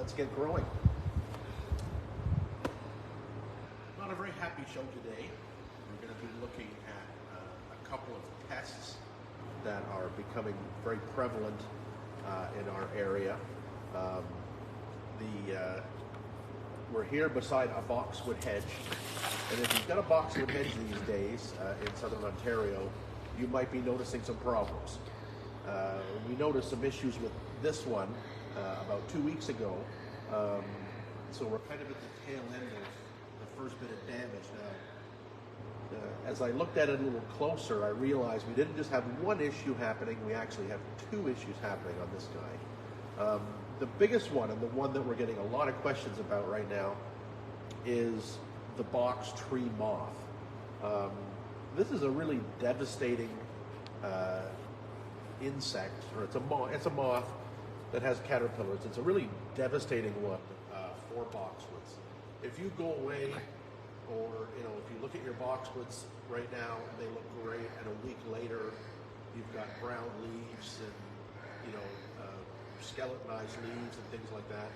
let's get growing. Not a very happy show today. We're going to be looking at a couple of pests that are becoming very prevalent in our area. We're here beside a boxwood hedge, and if you've got a boxwood hedge these days in southern Ontario, you might be noticing some problems. We noticed some issues with this one about 2 weeks ago, so we're kind of at the tail end of the first bit of damage now. As I looked at it a little closer, I realized we didn't just have one issue happening, we actually have two issues happening on this guy. The biggest one, and the one that we're getting a lot of questions about right now, is the box tree moth. This is a really devastating insect, or it's a moth that has caterpillars. It's a really devastating one for boxwoods. If you go away, or if you look at your boxwoods right now, they look great, and a week later, you've got brown leaves and skeletonized leaves and things like that.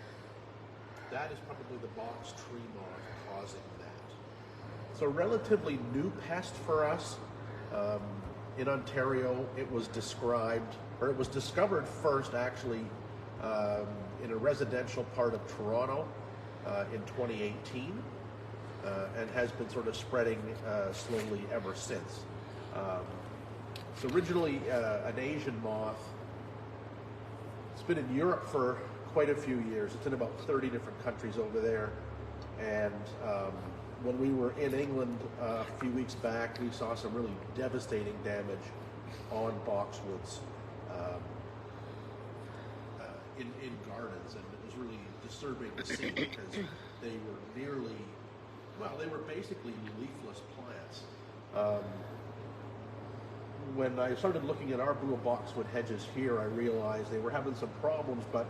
That is probably the box tree moth causing that. It's a relatively new pest for us. In Ontario, it was discovered first actually in a residential part of Toronto in 2018 and has been sort of spreading slowly ever since. It's originally an Asian moth. It's been in Europe for quite a few years. It's in about 30 different countries over there. And when we were in England a few weeks back, we saw some really devastating damage on boxwoods in gardens. And it was really disturbing to see because they were basically leafless plants. When I started looking at our blue boxwood hedges here, I realized they were having some problems, but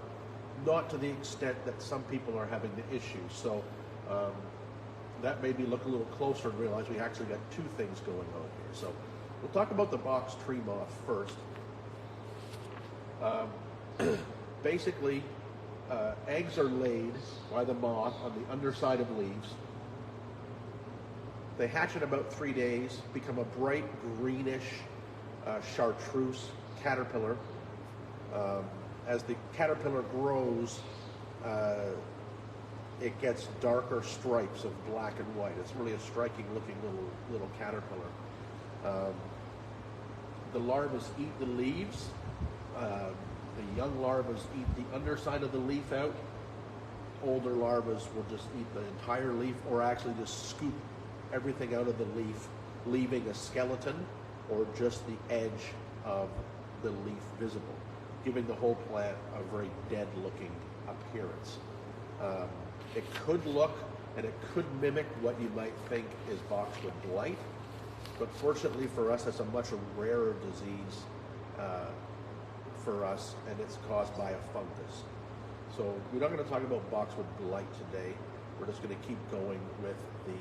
not to the extent that some people are having the issues. So that made me look a little closer and realize we actually got two things going on here. So we'll talk about the box tree moth first. Basically, eggs are laid by the moth on the underside of leaves. They hatch in about 3 days, become a bright greenish chartreuse caterpillar. As the caterpillar grows, it gets darker stripes of black and white. It's really a striking looking little caterpillar. The larvae eat the leaves. The young larvae eat the underside of the leaf out. Older larvae will just eat the entire leaf, or actually just scoop everything out of the leaf, leaving a skeleton or just the edge of the leaf visible, giving the whole plant a very dead looking appearance. It could look and it could mimic what you might think is boxwood blight, but fortunately for us, it's a much rarer disease for us, and it's caused by a fungus. So we're not going to talk about boxwood blight today. We're just going to keep going with the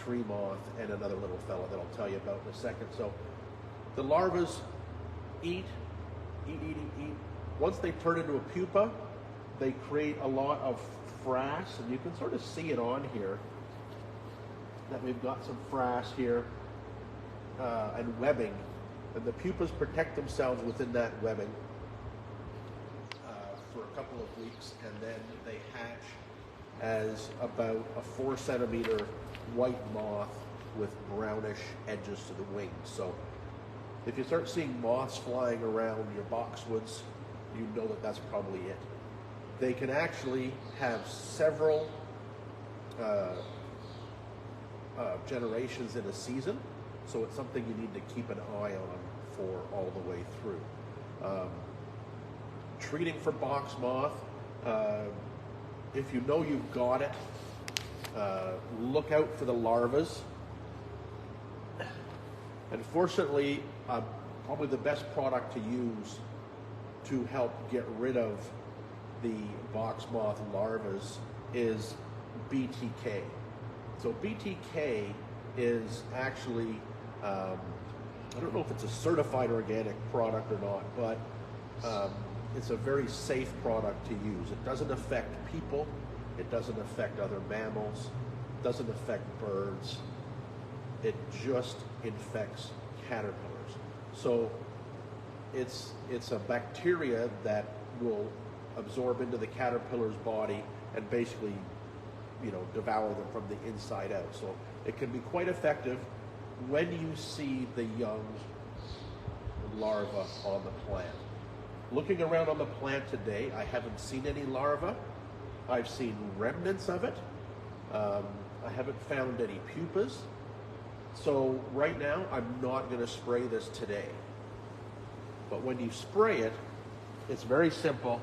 tree moth and another little fella that I'll tell you about in a second. So the larvae eat. Once they turn into a pupa, they create a lot of frass, and you can sort of see it on here that we've got some frass here and webbing, and the pupas protect themselves within that webbing for a couple of weeks, and then they hatch as about a 4 centimeter white moth with brownish edges to the wings. So if you start seeing moths flying around your boxwoods, you know that that's probably it. They can actually have several generations in a season, so it's something you need to keep an eye on for all the way through. Treating for box moth, if you know you've got it, look out for the larvae. And fortunately, probably the best product to use to help get rid of the box moth larvae is BTK. So BTK is actually, I don't know if it's a certified organic product or not, but it's a very safe product to use. It doesn't affect people. It doesn't affect other mammals. It doesn't affect birds. It just infects caterpillars. So it's a bacteria that will absorb into the caterpillar's body and basically, devour them from the inside out. So it can be quite effective when you see the young larvae on the plant. Looking around on the plant today, I haven't seen any larvae. I've seen remnants of it. I haven't found any pupas. So right now, I'm not going to spray this today. But when you spray it, it's very simple.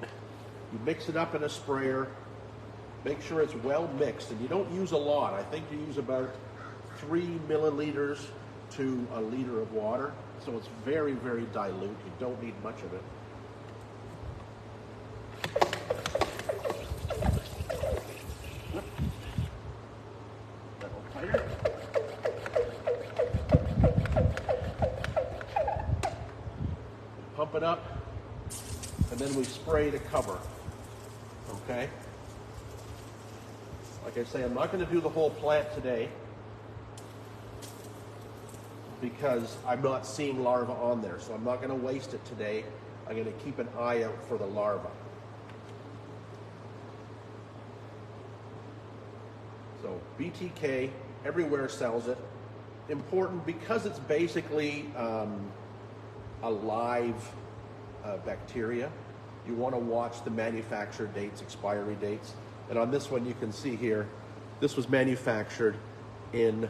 You mix it up in a sprayer. Make sure it's well mixed, and you don't use a lot. I think you use about 3 milliliters to a liter of water. So it's very, very dilute. You don't need much of it. Pump it up, and then we spray to cover. Okay? Like I say, I'm not going to do the whole plant today because I'm not seeing larvae on there, so I'm not going to waste it today. I'm going to keep an eye out for the larvae. So BTK, everywhere sells it. Important because it's basically a live bacteria. You want to watch the manufacture dates, expiry dates. And on this one, you can see here, this was manufactured in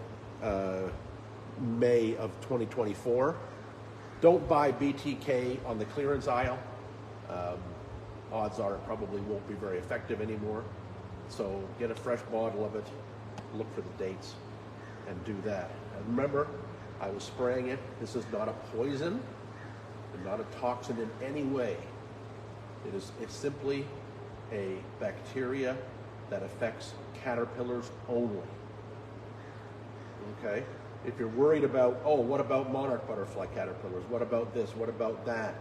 May of 2024. Don't buy BTK on the clearance aisle. Odds are it probably won't be very effective anymore. So get a fresh bottle of it, look for the dates, and do that. And remember, I was spraying it. This is not a poison, and not a toxin in any way. It's simply a bacteria that affects caterpillars only. Okay? If you're worried about, what about monarch butterfly caterpillars? What about this? What about that?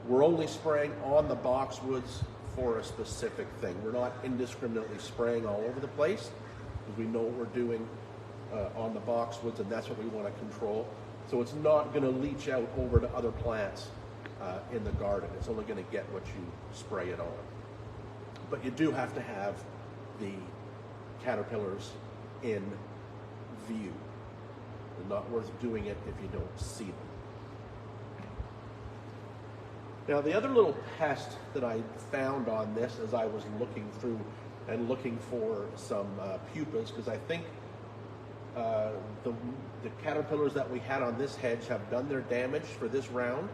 We're only spraying on the boxwoods for a specific thing. We're not indiscriminately spraying all over the place because we know what we're doing on the boxwoods, and that's what we want to control. So it's not going to leach out over to other plants in the garden. It's only going to get what you spray it on. But you do have to have the caterpillars in view. It's not worth doing it if you don't see them. Now, the other little pest that I found on this as I was looking through and looking for some pupas, because I think the caterpillars that we had on this hedge have done their damage for this round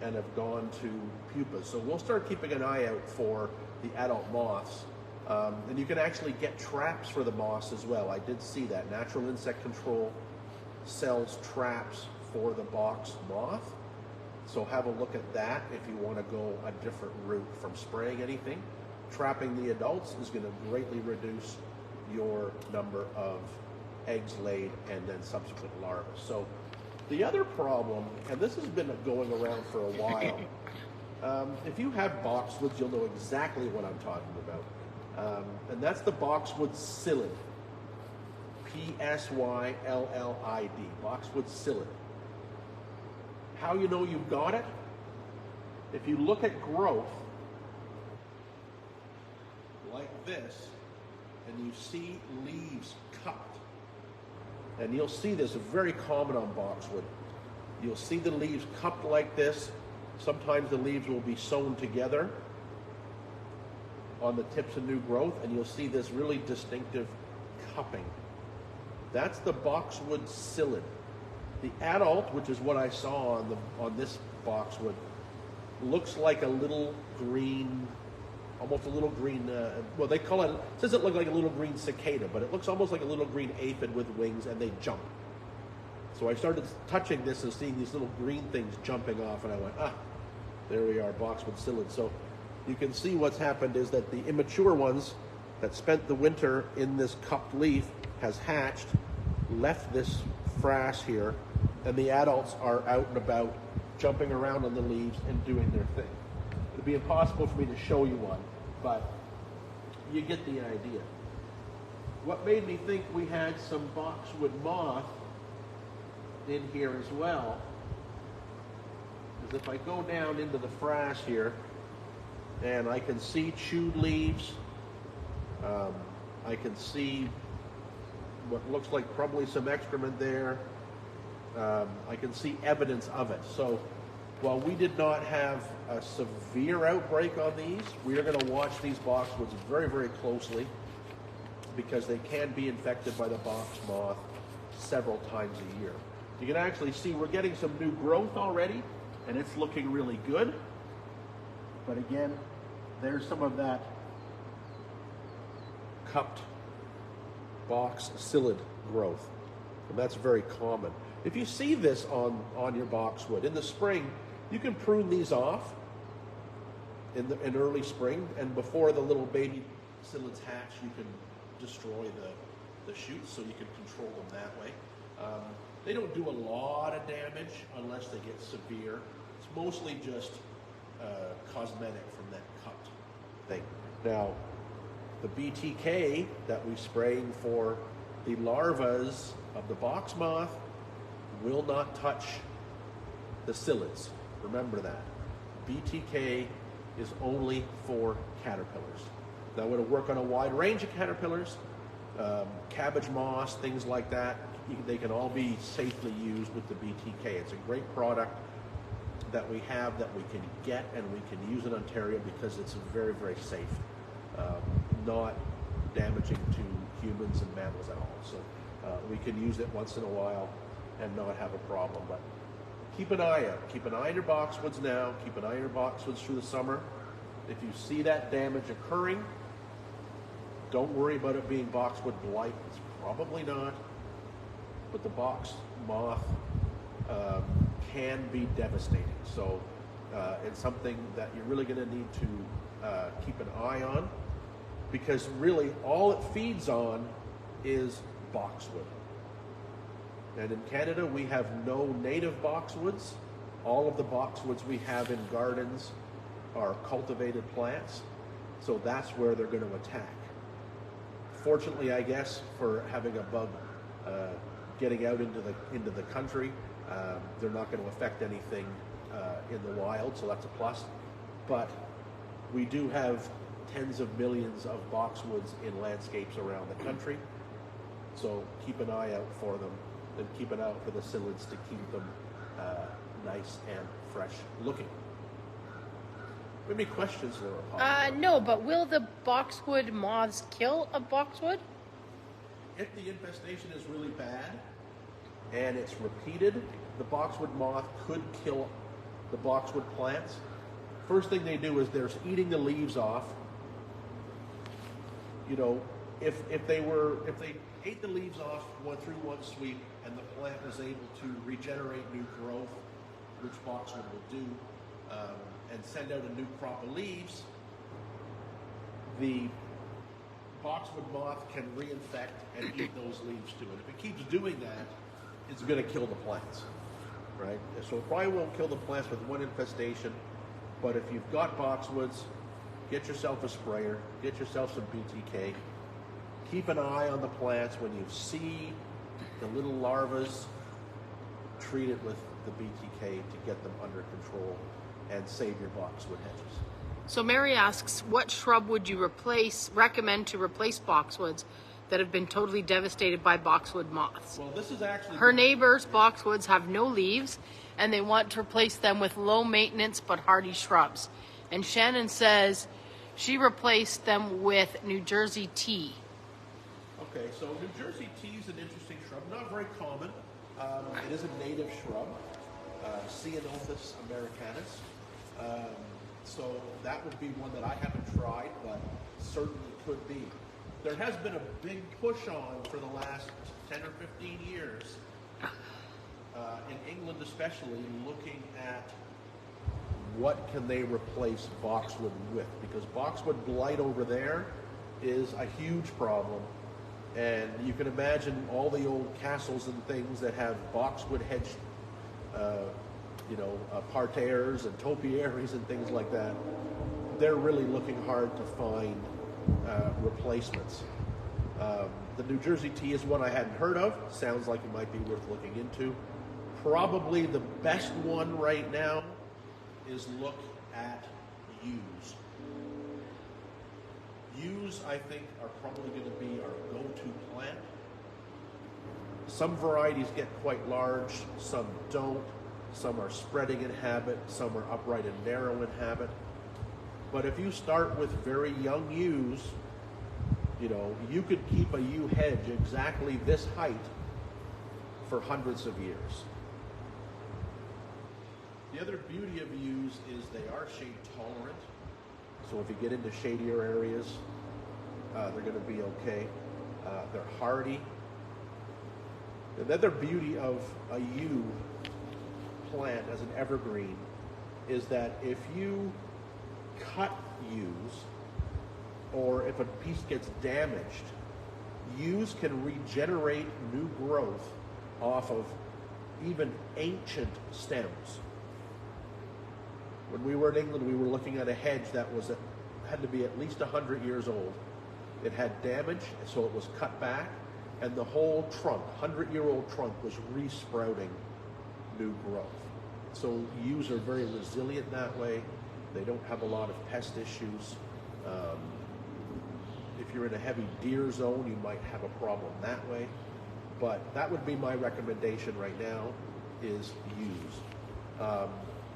and have gone to pupas. So we'll start keeping an eye out for the adult moths. And you can actually get traps for the moths as well. I did see that. Natural Insect Control sells traps for the box moth. So have a look at that if you want to go a different route from spraying anything. Trapping the adults is going to greatly reduce your number of eggs laid and then subsequent larvae. So the other problem, and this has been going around for a while, if you have boxwoods, you'll know exactly what I'm talking about. And that's the boxwood psyllid. P-S-Y-L-L-I-D, boxwood psyllid. How you know you've got it? If you look at growth, like this, and you see leaves cupped, and you'll see this very common on boxwood. You'll see the leaves cupped like this. Sometimes the leaves will be sewn together on the tips of new growth, and you'll see this really distinctive cupping. That's the boxwood psyllid. The adult, which is what I saw on this boxwood, looks like a little green, almost a little green, well, they call it doesn't look like a little green cicada, but it looks almost like a little green aphid with wings, and they jump. So I started touching this and seeing these little green things jumping off, and I went, there we are, boxwood psyllid. So you can see what's happened is that the immature ones that spent the winter in this cupped leaf has hatched, left this frass here, and the adults are out and about, jumping around on the leaves and doing their thing. It'd be impossible for me to show you one, but you get the idea. What made me think we had some boxwood moth in here as well is if I go down into the frass here, and I can see chewed leaves, I can see what looks like probably some excrement there. I can see evidence of it. So while we did not have a severe outbreak on these, we are going to watch these boxwoods very, very closely because they can be infected by the box moth several times a year. You can actually see we're getting some new growth already, and it's looking really good. But again, there's some of that cupped box psyllid growth, and that's very common. If you see this on your boxwood in the spring, you can prune these off in early spring, and before the little baby psyllids hatch, you can destroy the shoots, so you can control them that way. They don't do a lot of damage unless they get severe. It's mostly just cosmetic from that cupped thing. Now, the BTK that we spraying for the larvas of the box moth will not touch the psyllids. Remember that. BTK is only for caterpillars. Now, it'll work on a wide range of caterpillars, cabbage moths, things like that. They can all be safely used with the BTK. It's a great product that we have that we can get and we can use in Ontario because it's very, very safe. Not damaging to humans and mammals at all. So we can use it once in a while and not have a problem. But keep an eye out. Keep an eye on your boxwoods now. Keep an eye on your boxwoods through the summer. If you see that damage occurring, don't worry about it being boxwood blight. It's probably not. But the box moth can be devastating. So it's something that you're really going to need to keep an eye on, because really all it feeds on is boxwood. And in Canada, we have no native boxwoods. All of the boxwoods we have in gardens are cultivated plants, so that's where they're going to attack. Fortunately, I guess, for having a bug getting out into the country, they're not going to affect anything in the wild, so that's a plus. But we do have tens of millions of boxwoods in landscapes around the country, so keep an eye out for them, and keep an eye out for the psyllids to keep them nice and fresh looking. Any questions, Laura? No, but will the boxwood moths kill a boxwood? If the infestation is really bad and it's repeated, the boxwood moth could kill the boxwood plants. First thing they do is they're eating the leaves off. You know, if they ate the leaves off, went through one sweep, and the plant was able to regenerate new growth, which boxwood will do, and send out a new crop of leaves, the boxwood moth can reinfect and eat those leaves too. And if it keeps doing that, it's going to kill the plants, right? So it probably won't kill the plants with one infestation, but if you've got boxwoods, get yourself a sprayer, get yourself some BTK, keep an eye on the plants. When you see the little larvas, treat it with the BTK to get them under control and save your boxwood hedges. So Mary asks, what shrub would you recommend to replace boxwoods that have been totally devastated by boxwood moths? Well, this is actually... Her neighbors' boxwoods have no leaves, and they want to replace them with low maintenance but hardy shrubs. And Shannon says she replaced them with New Jersey tea. Okay, so New Jersey tea is an interesting shrub, not very common. It is a native shrub, Ceanothus americanus. So that would be one that I haven't tried, but certainly could be. There has been a big push on for the last 10 or 15 years, in England especially, looking at what can they replace boxwood with, because boxwood blight over there is a huge problem. And you can imagine all the old castles and things that have boxwood hedge parterres and topiaries and things like that, they're really looking hard to find replacements. The New Jersey tea is one I hadn't heard of. Sounds like it might be worth looking into. Probably the best one right now is look at yews. Yews, I think, are probably going to be our go-to plant. Some varieties get quite large, some don't. Some are spreading in habit, some are upright and narrow in habit. But if you start with very young yews, you could keep a yew hedge exactly this height for hundreds of years. The other beauty of yews is they are shade tolerant. So if you get into shadier areas, they're going to be okay. They're hardy. Another beauty of a yew plant as an evergreen is that if you cut yews, or if a piece gets damaged, yews can regenerate new growth off of even ancient stems. When we were in England, we were looking at a hedge that had to be at least 100 years old. It had damage, so it was cut back, and the whole trunk, 100-year-old trunk, was resprouting new growth. So yews are very resilient that way. They don't have a lot of pest issues. If you're in a heavy deer zone, you might have a problem that way. But that would be my recommendation right now, is yews.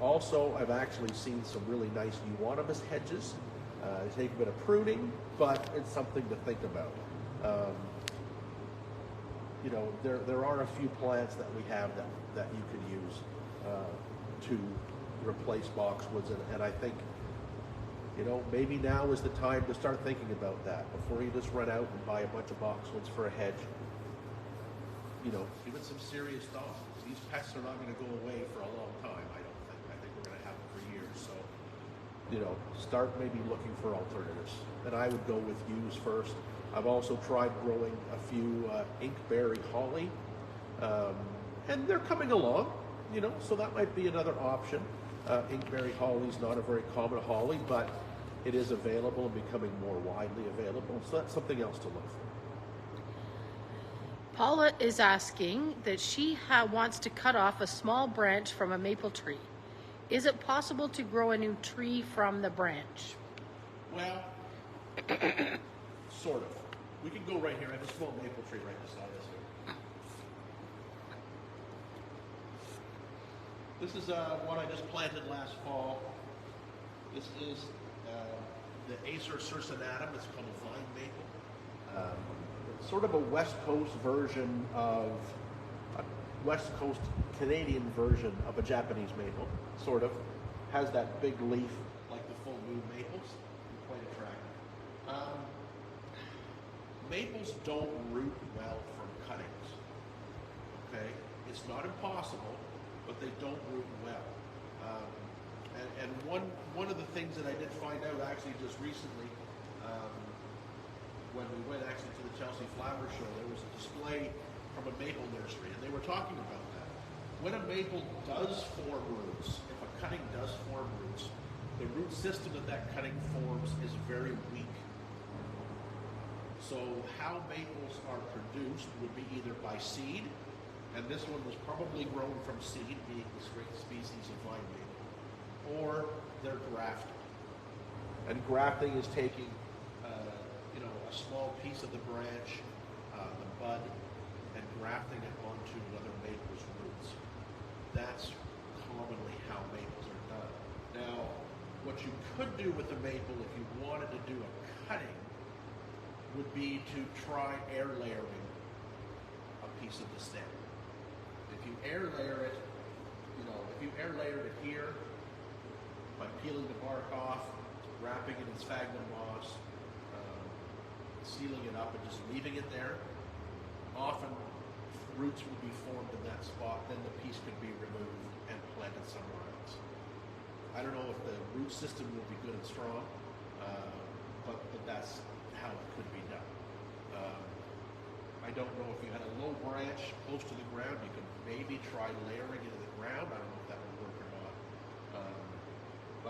Also, I've actually seen some really nice euonymus hedges. They take a bit of pruning, but it's something to think about. There are a few plants that we have that you could use to replace boxwoods, and I think, maybe now is the time to start thinking about that before you just run out and buy a bunch of boxwoods for a hedge. Give it some serious thought. These pests are not going to go away for a long time, I don't think. I think we're going to have them for years. So, start maybe looking for alternatives. And I would go with yews first. I've also tried growing a few inkberry holly, and they're coming along, so that might be another option. Inkberry holly is not a very common holly, but it is available and becoming more widely available, so that's something else to look for. Paula is asking that she wants to cut off a small branch from a maple tree. Is it possible to grow a new tree from the branch? Well, sort of. We can go right here. I have a small maple tree right beside us here. This is one I just planted last fall. This is the Acer circinatum. It's called a vine maple. It's sort of a West Coast version of a West Coast Canadian version of a Japanese maple. Sort of has that big leaf like the full moon maples. Quite attractive. Maples don't root well from cuttings. Okay, it's not impossible, but they don't root well. And one of the things that I did find out actually just recently, when we went actually to the Chelsea Flower Show, there was a display from a maple nursery, and they were talking about that. When a maple does form roots, if a cutting does form roots, the root system that cutting forms is very weak. So how maples are produced would be either by seed, and this one was probably grown from seed, being this great species of vine maple, or they're grafted. And grafting is taking a small piece of the branch, the bud, and grafting it onto another maple's roots. That's commonly how maples are done. Now, what you could do with a maple if you wanted to do a cutting would be to try air layering a piece of the stem. If you air layer it, if you air layered it here by peeling the bark off, wrapping it in sphagnum moss, sealing it up and just leaving it there, often roots will be formed in that spot, then the piece could be removed and planted somewhere else. I don't know if the root system will be good and strong, but that's how it could be done. I don't know if you had a low branch close to the ground, you could maybe try layering it in the ground. I don't know if that would work or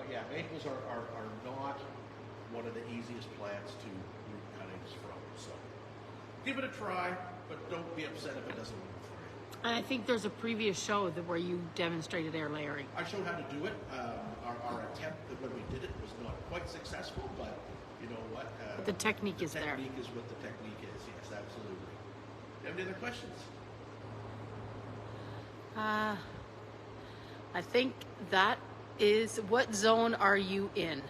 But yeah, maples are not one of the easiest plants to root cuttings from. So give it a try, but don't be upset if it doesn't work for you. And I think there's a previous show where you demonstrated air layering. I showed how to do it. Our attempt when we did it was not quite successful, but you know what? The technique is there. The technique is what the technique is. Yes, absolutely. Do you have any other questions? I think that is, what zone are you in?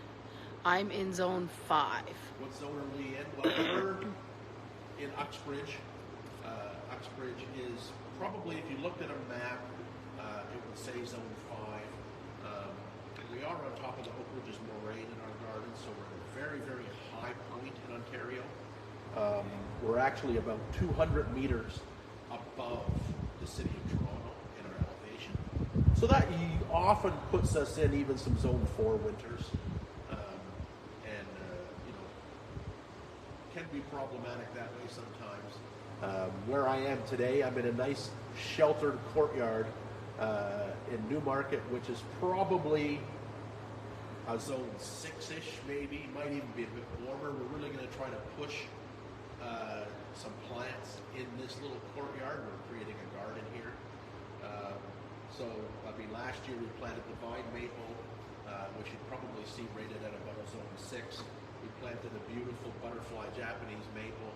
I'm in zone 5. What zone are we in? Well, we're in Uxbridge. Uxbridge is probably, if you looked at a map, it would say zone 5. We are on top of the Oak Ridges moraine in our garden, so we're at a very, very high point in Ontario. We're actually about 200 meters above the city of Toronto in our elevation. So that often puts us in even some zone 4 winters. Can be problematic that way sometimes. Where I am today, I'm in a nice sheltered courtyard in Newmarket, which is probably a zone 6-ish, maybe, might even be a bit warmer. We're really going to try to push some plants in this little courtyard. We're creating a garden here. Last year we planted the vine maple, which you'd probably see rated at about a zone 6. We planted a beautiful butterfly Japanese maple,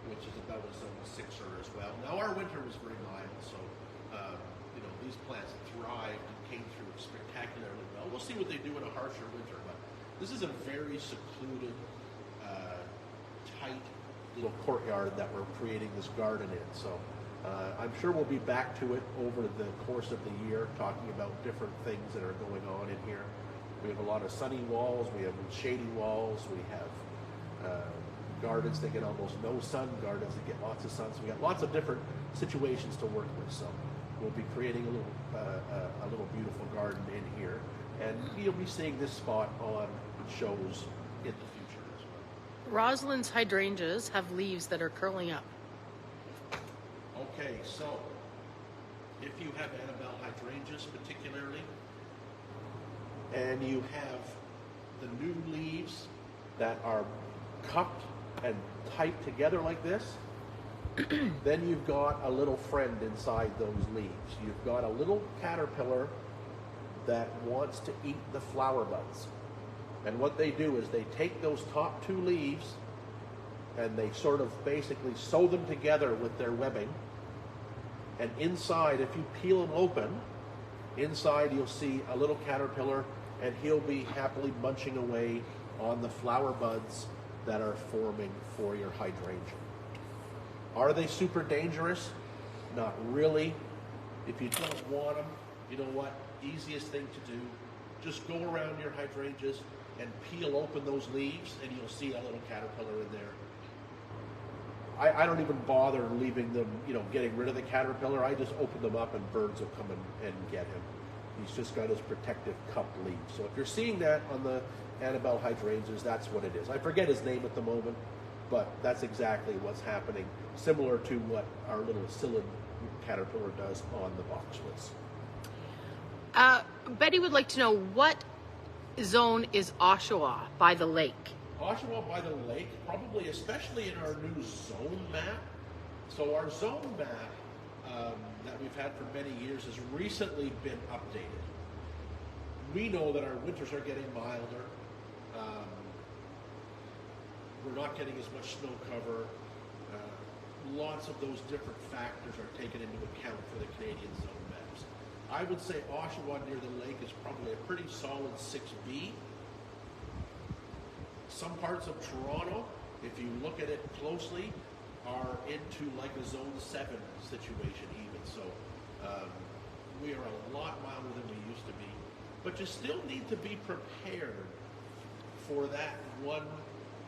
which is about a zone 6er as well. Now our winter was very mild, so these plants thrived and came through spectacularly well. We'll see what they do in a harsher winter, but this is a very secluded, tight little courtyard that we're creating this garden in. So I'm sure we'll be back to it over the course of the year, talking about different things that are going on in here. We have a lot of sunny walls, we have shady walls, we have gardens that get almost no sun, gardens that get lots of sun. So we got lots of different situations to work with. So we'll be creating a little beautiful garden in here, and you'll be seeing this spot on shows in the future as well. Rosalind's hydrangeas have leaves that are curling up. Okay, so if you have Annabelle hydrangeas particularly, and you have the new leaves that are cupped and tight together like this, then you've got a little friend inside those leaves. You've got a little caterpillar that wants to eat the flower buds. And what they do is they take those top 2 leaves and they sort of basically sew them together with their webbing. And inside, if you peel them open, inside you'll see a little caterpillar, and he'll be happily munching away on the flower buds that are forming for your hydrangea. Are they super dangerous? Not really. If you don't want them, you know what? Easiest thing to do, just go around your hydrangeas and peel open those leaves, and you'll see a little caterpillar in there. I don't even bother leaving them, getting rid of the caterpillar. I just open them up and birds will come and get him. He's just got his protective cupped leaves. So if you're seeing that on the Annabelle hydrangeas, that's what it is. I forget his name at the moment, but that's exactly what's happening, similar to what our little psyllid caterpillar does on the boxwoods. Betty would like to know, what zone is Oshawa by the lake? Oshawa by the lake, probably, especially in our new zone map. So our zone map that we've had for many years has recently been updated. We know that our winters are getting milder. We're not getting as much snow cover. Lots of those different factors are taken into account for the Canadian zone maps. I would say Oshawa near the lake is probably a pretty solid 6B. Some parts of Toronto, if you look at it closely, are into like a zone 7 situation even. So we are a lot milder than we used to be. But you still need to be prepared for that one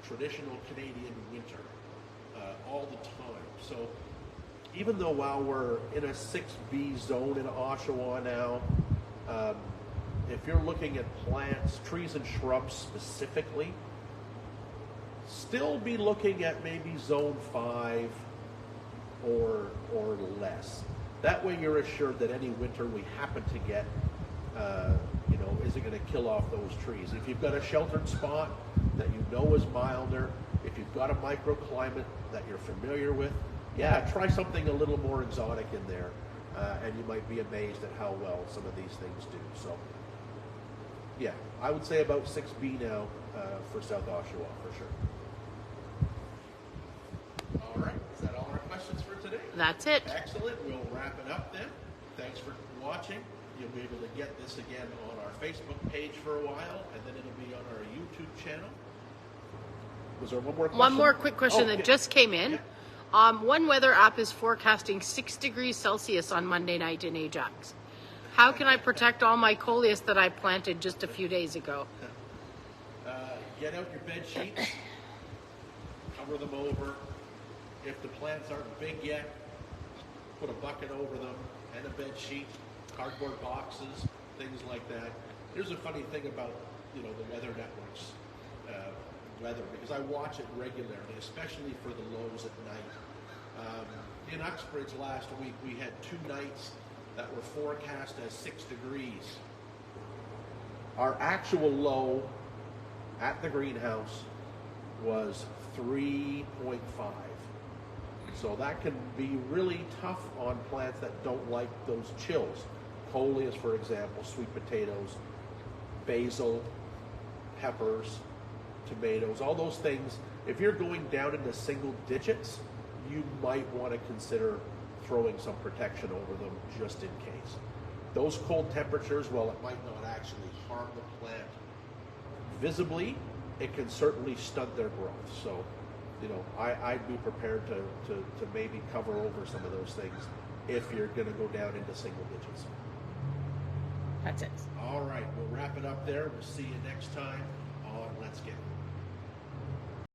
traditional Canadian winter all the time. So even though while we're in a 6B zone in Oshawa now, if you're looking at plants, trees and shrubs specifically, still be looking at maybe zone 5 or less. That way you're assured that any winter we happen to get, isn't going to kill kill off those trees. If you've got a sheltered spot that you know is milder, if you've got a microclimate that you're familiar with, yeah, try something a little more exotic in there, and you might be amazed at how well some of these things do. So, yeah, I would say about 6B now for South Oshawa for sure. All right, is that all our questions for today? That's it. Excellent. We'll wrap it up then. Thanks for watching. You'll be able to get this again on our Facebook page for a while, and then it'll be on our YouTube channel. Was there one more question? One more quick question that just came in. Yeah. One weather app is forecasting 6 degrees Celsius on Monday night in Ajax. How can I protect all my coleus that I planted just a few days ago? Get out your bed sheets, cover them over. If the plants aren't big yet, put a bucket over them and a bed sheet, cardboard boxes, things like that. Here's a funny thing about the weather networks weather, because I watch it regularly, especially for the lows at night. In Uxbridge last week, we had 2 nights that were forecast as 6 degrees. Our actual low at the greenhouse was 3.5. So that can be really tough on plants that don't like those chills. Coleus, for example, sweet potatoes, basil, peppers, tomatoes, all those things. If you're going down into single digits, you might want to consider throwing some protection over them just in case. Those cold temperatures, while it might not actually harm the plant visibly, it can certainly stunt their growth. So, I'd be prepared to maybe cover over some of those things if you're going to go down into single digits. That's it. All right, we'll wrap it up there. We'll see you next time.